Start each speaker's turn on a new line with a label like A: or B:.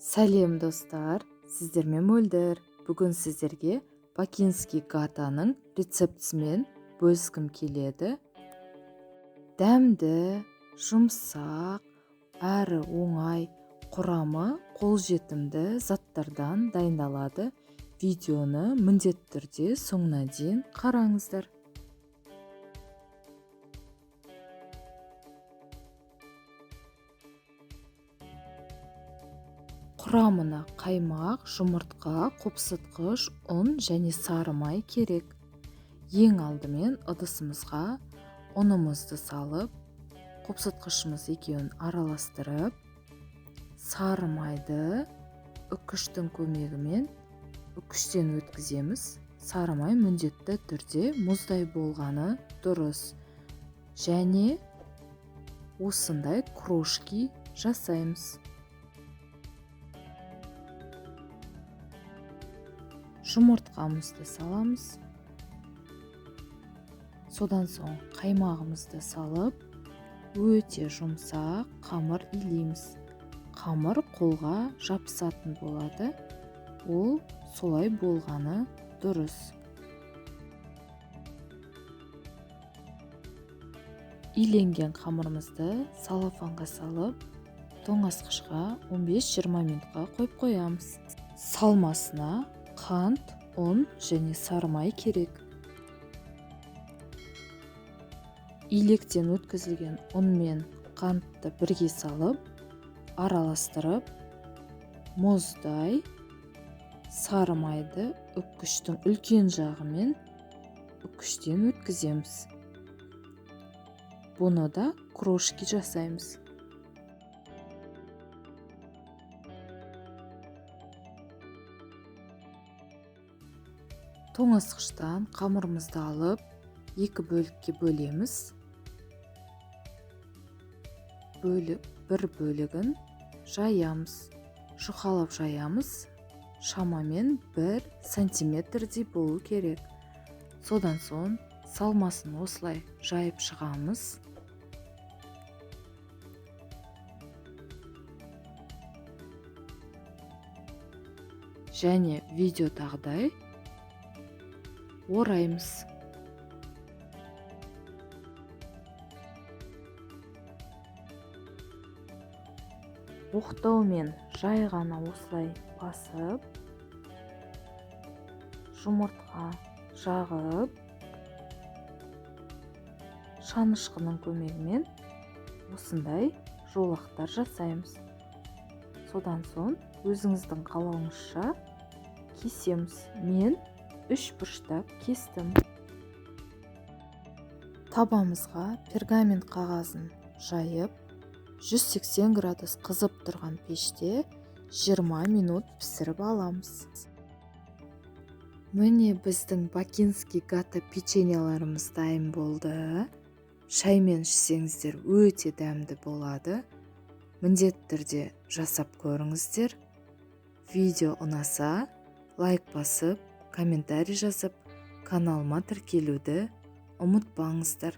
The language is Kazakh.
A: Сәлем достар, сіздермен мөлдір. Бүгін сіздерге бакинский гатаның рецептісімен бөліскім келеді. Дәмді, жұмсақ, әрі оңай, құрамы қолжетімді заттардан дайындалады. Видеоны міндетті түрде соңына дейін қараңыздар. Құрамына қаймақ, жұмыртқа, қопсытқыш, ұн және сары май керек. Ең алдымен ыдысымызға ұнымызды салып, қопсытқышымыз екеуін араластырып, сары майды үккіштің көмегімен үккіштен өткіземіз. Сары май міндетті түрде мұздай болғаны дұрыс. Және осындай крошки жасаймыз. Жұмыртқамызды саламыз. Содан соң қаймағымызды салып, өте жұмсақ қамыр илейміз. Қамыр қолға жабысатын болады. Ол солай болғаны дұрыс. Иленген қамырымызды салафанға салып, тоңазытқышқа 15-20 минутқа қойып қоямыз. Салмасына қант, ұн және сары май керек. Илектен өткізілген ұн мен қантты бірге салып, араластырып, мұздай сары майды үккіштің үлкен жағымен үккіштен өткіземіз. Бұны да крошки жасаймыз. Тоңазытқыштан қамырымызды алып, екі бөлікке бөлеміз. Бір бөлігін жаямыз. Жұқалап жаямыз. Шамамен 1 сантиметрдей болу керек. Содан соң салмасын осылай жайып шығамыз. Және видеодағыдай ораймыз. Оқтаумен жай ғана осылай басып, жұмыртқа жағып, шанышқының көмегімен осындай жолақтар жасаймыз. Содан соң өзіңіздің қалауыңызша кесеміз. Мен 3 бұрыштап кестім. Табамызға пергамент қағазын жайып, 180 градус қызып тұрған пеште 20 минут пісіріп аламыз. Міне біздің бакинский гата печеньеларымыз дайын болды. Шаймен ішсеңіздер өте дәмді болады. Міндетті түрде жасап көріңіздер. Видео ұнаса, лайк басып, комментарий жазып, каналыма тіркелуді ұмытпаңыздар.